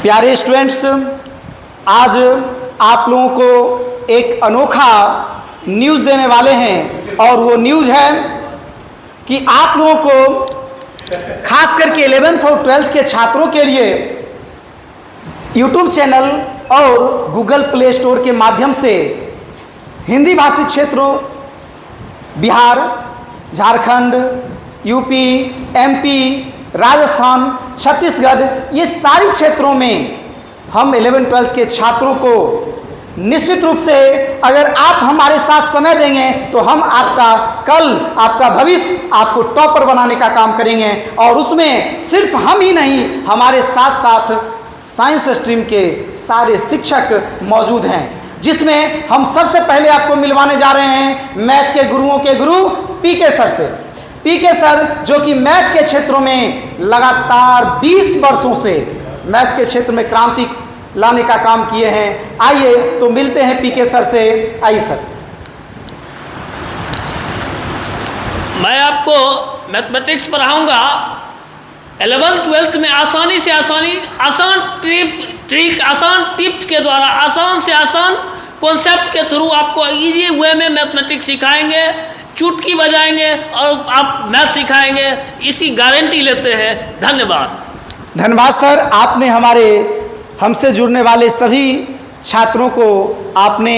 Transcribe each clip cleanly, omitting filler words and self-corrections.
प्यारे स्टूडेंट्स, आज आप लोगों को एक अनोखा न्यूज़ देने वाले हैं और वो न्यूज़ है कि आप लोगों को खास करके 11th और 12th के छात्रों के लिए यूट्यूब चैनल और गूगल प्ले स्टोर के माध्यम से हिंदी भाषी क्षेत्रों बिहार, झारखंड, यूपी, एमपी, राजस्थान, छत्तीसगढ़, ये सारी क्षेत्रों में हम 11th-12th के छात्रों को निश्चित रूप से अगर आप हमारे साथ समय देंगे तो हम आपका कल, आपका भविष्य, आपको टॉपर बनाने का काम करेंगे। और उसमें सिर्फ हम ही नहीं, हमारे साथ साथ साइंस स्ट्रीम के सारे शिक्षक मौजूद हैं, जिसमें हम सबसे पहले आपको मिलवाने जा रहे हैं मैथ के गुरुओं के गुरु पीके सर से। पीके सर जो कि मैथ के क्षेत्रों में लगातार 20 वर्षों से मैथ के क्षेत्र में क्रांति लाने का काम किए हैं। आइए तो मिलते हैं पीके सर से। आइए सर। मैं आपको मैथमेटिक्स पढ़ाऊंगा 11th-12th में आसानी से आसान टिप्स के द्वारा आसान से आसान कॉन्सेप्ट के थ्रू आपको इजी वे में मैथमेटिक्स सिखाएंगे, चुटकी बजाएंगे और आप मैथ सिखाएंगे, इसी गारंटी लेते हैं। धन्यवाद। धन्यवाद सर, आपने हमसे जुड़ने वाले सभी छात्रों को आपने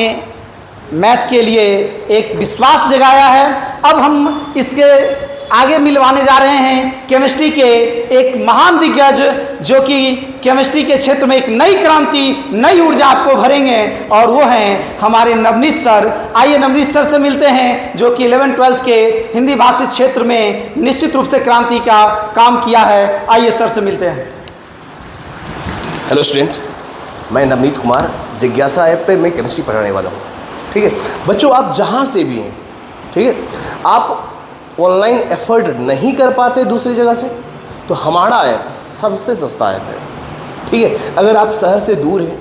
मैथ के लिए एक विश्वास जगाया है। अब हम इसके आगे मिलवाने जा रहे हैं केमिस्ट्री के एक महान दिग्गज जो कि केमिस्ट्री के क्षेत्र में एक नई क्रांति, नई ऊर्जा आपको भरेंगे, और वो हैं हमारे नवनीत सर। आइए नवनीत सर से मिलते हैं जो कि 11th-12th के हिंदी भाषी क्षेत्र में निश्चित रूप से क्रांति का काम किया है। आइए सर से मिलते हैं। हेलो स्टूडेंट, मैं नवनीत कुमार, जिज्ञासा ऐप पे मैं केमिस्ट्री पढ़ाने वाला हूँ। ठीक है बच्चों, आप जहाँ से भी हैं, ठीक है, आप ऑनलाइन एफर्ट नहीं कर पाते दूसरी जगह से, तो हमारा ऐप सबसे सस्ता ऐप है। ठीक है, अगर आप शहर से दूर हैं,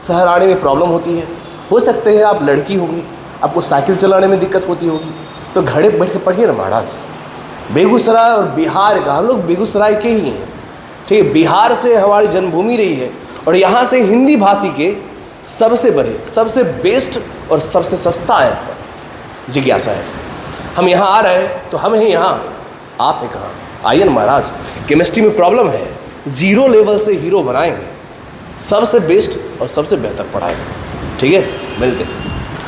शहर आने में प्रॉब्लम होती है, हो सकते हैं आप लड़की होगी, आपको साइकिल चलाने में दिक्कत होती होगी, तो घरे बैठ के पढ़िए ना महाराज। बेगूसराय और बिहार का, हम लोग बेगूसराय के ही हैं, ठीक है, बिहार से हमारी जन्मभूमि रही है और यहाँ से हिंदी भाषी के सबसे बड़े, सबसे बेस्ट और सबसे सस्ता ऐप है जिज्ञासा ऐप। हम यहाँ आ रहे हैं तो हम हैं यहाँ, आप हैं कहाँ? आइए ना महाराज, केमिस्ट्री में प्रॉब्लम है, ज़ीरो लेवल से हीरो बनाएंगे, सबसे बेस्ट और सबसे बेहतर पढ़ाएंगे। ठीक है, मिलते हैं।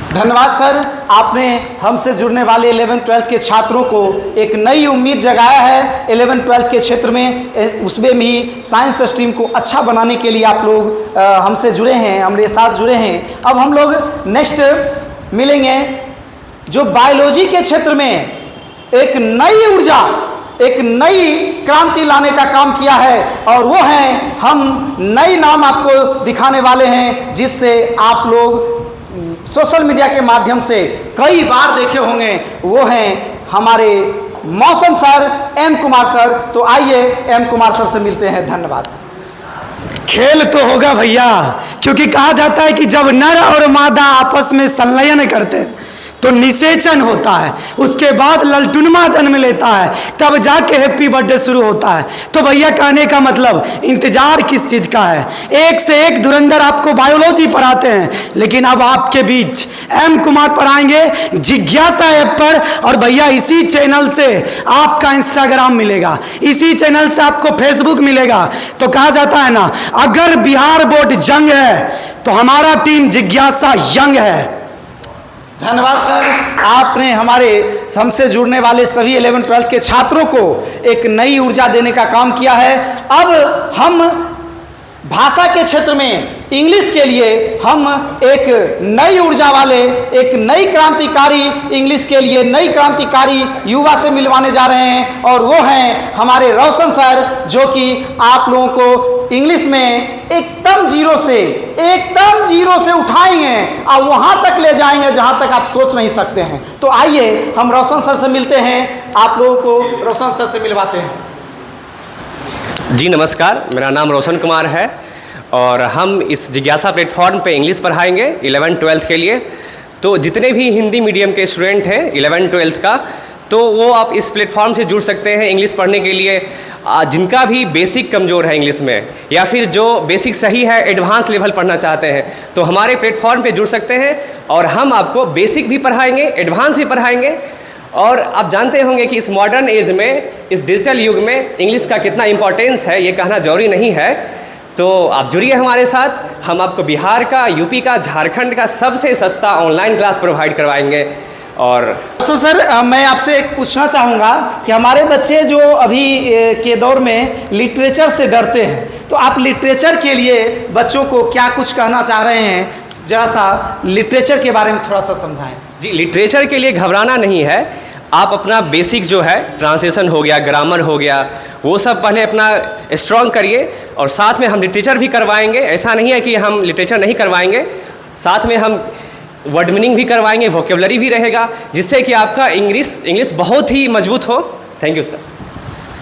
धन्यवाद सर, आपने हमसे जुड़ने वाले 11th-12th के छात्रों को एक नई उम्मीद जगाया है 11th-12th के क्षेत्र में, उसमें भी साइंस स्ट्रीम को अच्छा बनाने के लिए आप लोग हमसे जुड़े हैं, हमारे साथ जुड़े हैं। अब हम लोग नेक्स्ट मिलेंगे जो बायोलॉजी के क्षेत्र में एक नई ऊर्जा, एक नई क्रांति लाने का काम किया है, और वो हैं, हम नई नाम आपको दिखाने वाले हैं जिससे आप लोग सोशल मीडिया के माध्यम से कई बार देखे होंगे। वो हैं हमारे मौसम सर, एम कुमार सर। तो आइए एम कुमार सर से मिलते हैं। धन्यवाद। खेल तो होगा भैया, क्योंकि कहा जाता है कि जब नर और मादा आपस में संलयन करते हैं तो निषेचन होता है, उसके बाद ललटुनमा जन्म लेता है, तब जाके हैप्पी बर्थडे शुरू होता है। तो भैया कहने का मतलब इंतजार किस चीज़ का है? एक से एक धुरंधर आपको बायोलॉजी पढ़ाते हैं, लेकिन अब आपके बीच एम कुमार पढ़ाएंगे जिज्ञासा ऐप पर। और भैया इसी चैनल से आपका इंस्टाग्राम मिलेगा, इसी चैनल से आपको फेसबुक मिलेगा। तो कहा जाता है ना, अगर बिहार बोर्ड जंग है तो हमारा टीम जिज्ञासा यंग है। धन्यवाद सर, आपने हमसे जुड़ने वाले सभी 11th-12th के छात्रों को एक नई ऊर्जा देने का काम किया है। अब हम भाषा के क्षेत्र में इंग्लिश के लिए हम एक नई ऊर्जा वाले, एक नई क्रांतिकारी, इंग्लिश के लिए नई क्रांतिकारी युवा से मिलवाने जा रहे हैं, और वो हैं हमारे रोशन सर जो कि आप लोगों को इंग्लिश में एकदम जीरो से उठाएंगे और वहाँ तक ले जाएंगे जहाँ तक आप सोच नहीं सकते हैं। तो आइए हम रोशन सर से मिलते हैं, आप लोगों को रोशन सर से मिलवाते हैं। जी नमस्कार, मेरा नाम रोशन कुमार है और हम इस जिज्ञासा प्लेटफॉर्म पे इंग्लिश पढ़ाएंगे 11th-12th के लिए। तो जितने भी हिंदी मीडियम के स्टूडेंट हैं 11th-12th का, तो वो आप इस प्लेटफॉर्म से जुड़ सकते हैं इंग्लिश पढ़ने के लिए। जिनका भी बेसिक कमज़ोर है इंग्लिश में, या फिर जो बेसिक सही है एडवांस लेवल पढ़ना चाहते हैं, तो हमारे प्लेटफॉर्म पे जुड़ सकते हैं और हम आपको बेसिक भी पढ़ाएंगे, एडवांस भी पढ़ाएंगे। और आप जानते होंगे कि इस मॉडर्न एज में, इस डिजिटल युग में इंग्लिश का कितना इम्पोर्टेंस है, ये कहना जरूरी नहीं है। तो आप जुड़िए हमारे साथ, हम आपको बिहार का, यूपी का, झारखंड का सबसे सस्ता ऑनलाइन क्लास प्रोवाइड करवाएंगे। और तो सर मैं आपसे एक पूछना चाहूँगा कि हमारे बच्चे जो अभी के दौर में लिटरेचर से डरते हैं, तो आप लिटरेचर के लिए बच्चों को क्या कुछ कहना चाह रहे हैं, जरा सा लिटरेचर के बारे में थोड़ा सा समझाएं। जी, लिटरेचर के लिए घबराना नहीं है। आप अपना बेसिक जो है ट्रांसलेशन हो गया, ग्रामर हो गया, वो सब पहले अपना स्ट्रॉन्ग करिए और साथ में हम लिटरेचर भी करवाएंगे। ऐसा नहीं है कि हम लिटरेचर नहीं करवाएंगे, साथ में हम वर्ड मीनिंग भी करवाएंगे, वोकेबलरी भी रहेगा, जिससे कि आपका इंग्लिश बहुत ही मजबूत हो। Thank you sir.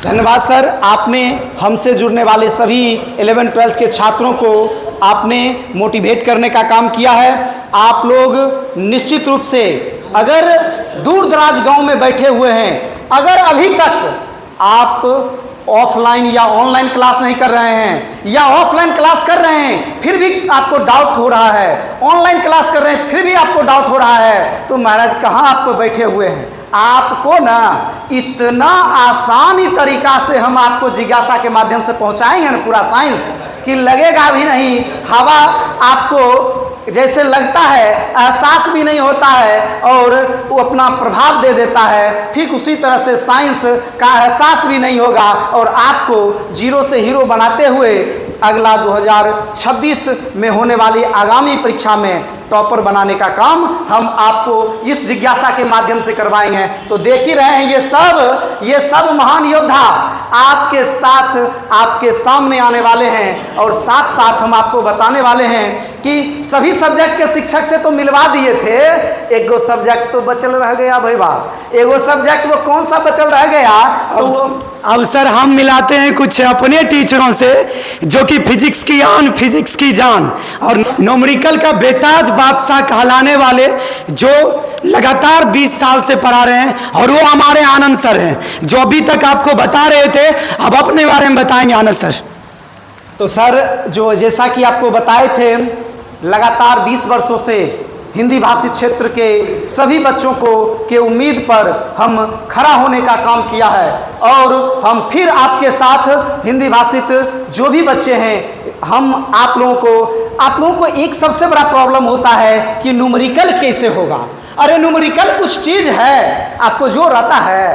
धन्यवाद सर, आपने हमसे जुड़ने वाले सभी 11th-12th के छात्रों को आपने मोटिवेट करने का काम किया है। आप लोग निश्चित रूप से अगर दूर दराज गांव में बैठे हुए हैं, अगर अभी तक आप ऑफलाइन या ऑनलाइन क्लास नहीं कर रहे हैं, या ऑफलाइन क्लास कर रहे हैं फिर भी आपको डाउट हो रहा है, ऑनलाइन क्लास कर रहे हैं फिर भी आपको डाउट हो रहा है, तो महाराज कहाँ आप बैठे हुए हैं। आपको ना इतना आसानी तरीका से हम आपको जिज्ञासा के माध्यम से पहुंचाएंगे ना पूरा साइंस, कि लगेगा भी नहीं, हवा आपको जैसे लगता है, एहसास भी नहीं होता है और वो अपना प्रभाव दे देता है। ठीक उसी तरह से साइंस का एहसास भी नहीं होगा और आपको जीरो से हीरो बनाते हुए अगला 2026 में होने वाली आगामी परीक्षा में टॉपर बनाने का काम हम आपको इस जिज्ञासा के माध्यम से करवाएंगे। तो देख ही रहे हैं ये सब महान योद्धा आपके साथ, आपके सामने आने वाले हैं और साथ साथ हम आपको बताने वाले हैं कि सभी सब्जेक्ट के शिक्षक से तो मिलवा दिए थे, एगो सब्जेक्ट तो बचल रह गया भैया, एगो सब्जेक्ट वो कौन सा बचल रह गया, तो अब सर हम मिलाते हैं कुछ अपने टीचरों से जो कि फिजिक्स की आन, फिजिक्स की जान और न्यूमेरिकल का बेताज बादशाह कहलाने वाले, जो लगातार 20 साल से पढ़ा रहे हैं, और वो हमारे आनंद सर हैं जो अभी तक आपको बता रहे थे। अब अपने बारे में बताएंगे आनंद सर। तो सर जो जैसा कि आपको बताए थे, लगातार 20 वर्षों से हिंदी भाषी क्षेत्र के सभी बच्चों को के उम्मीद पर हम खड़ा होने का काम किया है और हम फिर आपके साथ हिंदी भाषित जो भी बच्चे हैं, हम आप लोगों को एक सबसे बड़ा प्रॉब्लम होता है कि न्यूमेरिकल कैसे होगा। अरे न्यूमेरिकल कुछ चीज़ है, आपको जोड़ आता है,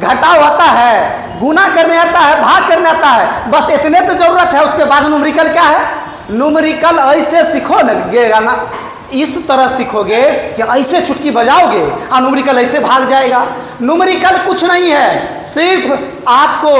घटाव आता है, गुना करने आता है, भाग करने आता है, बस इतने तो जरूरत है। उसके बाद न्यूमेरिकल क्या है, न्यूमेरिकल ऐसे सीखो लगेगा ना, इस तरह सीखोगे कि ऐसे चुटकी बजाओगे और न्यूमेरिकल ऐसे भाग जाएगा। न्यूमेरिकल कुछ नहीं है, सिर्फ आपको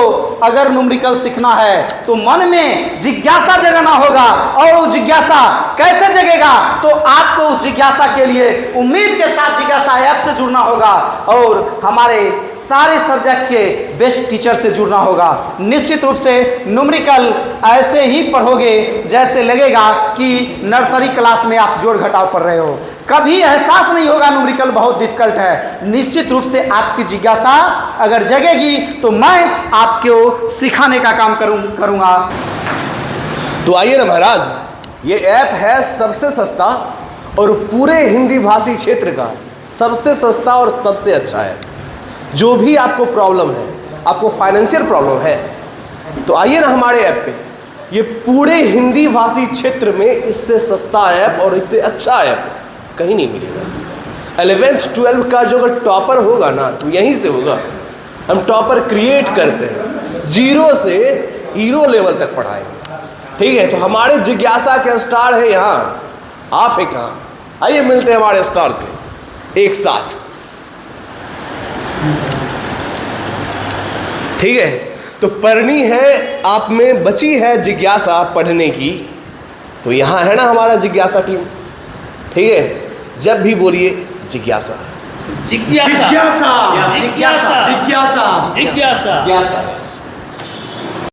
अगर न्यूमेरिकल सीखना है तो मन में जिज्ञासा जगाना होगा, और वो जिज्ञासा कैसे जगेगा, तो आपको उस जिज्ञासा के लिए उम्मीद के साथ जिज्ञासा ऐप से जुड़ना होगा और हमारे सारे सब्जेक्ट के बेस्ट टीचर से जुड़ना होगा। निश्चित रूप से न्यूमेरिकल ऐसे ही पढ़ोगे जैसे लगेगा कि नर्सरी क्लास में आप जोड़ घटाव पढ़ रहे हो, कभी एहसास नहीं होगा न्यूमेरिकल बहुत डिफिकल्ट है। निश्चित रूप से आपकी जिज्ञासा अगर जगेगी तो मैं आपको सिखाने का काम करूंगा। तो आइए ना महाराज, ये ऐप है सबसे सस्ता और पूरे हिंदी भाषी क्षेत्र का सबसे सस्ता और सबसे अच्छा है। जो भी आपको प्रॉब्लम है, आपको फाइनेंशियल प्रॉब्लम है, तो आइए ना हमारे ऐप पे। ये पूरे हिंदी भाषी क्षेत्र में इससे सस्ता ऐप और इससे अच्छा ऐप कहीं नहीं मिलेगा। 11th 12th का जो अगर टॉपर होगा ना, तो यहीं से होगा। हम टॉपर क्रिएट करते हैं, जीरो से हीरो लेवल तक पढ़ाएंगे, ठीक है। तो हमारे जिज्ञासा के स्टार है यहाँ, आप है कहाँ? आइए मिलते हैं हमारे स्टार से एक साथ, ठीक है। तो पढ़नी है, आप में बची है जिज्ञासा पढ़ने की, तो यहाँ है ना हमारा जिज्ञासा टीम, ठीक है। जब भी बोलिए जिज्ञासा, जिज्ञासा, जिज्ञासा, जिज्ञासा, जिज्ञासा, जिज्ञासा।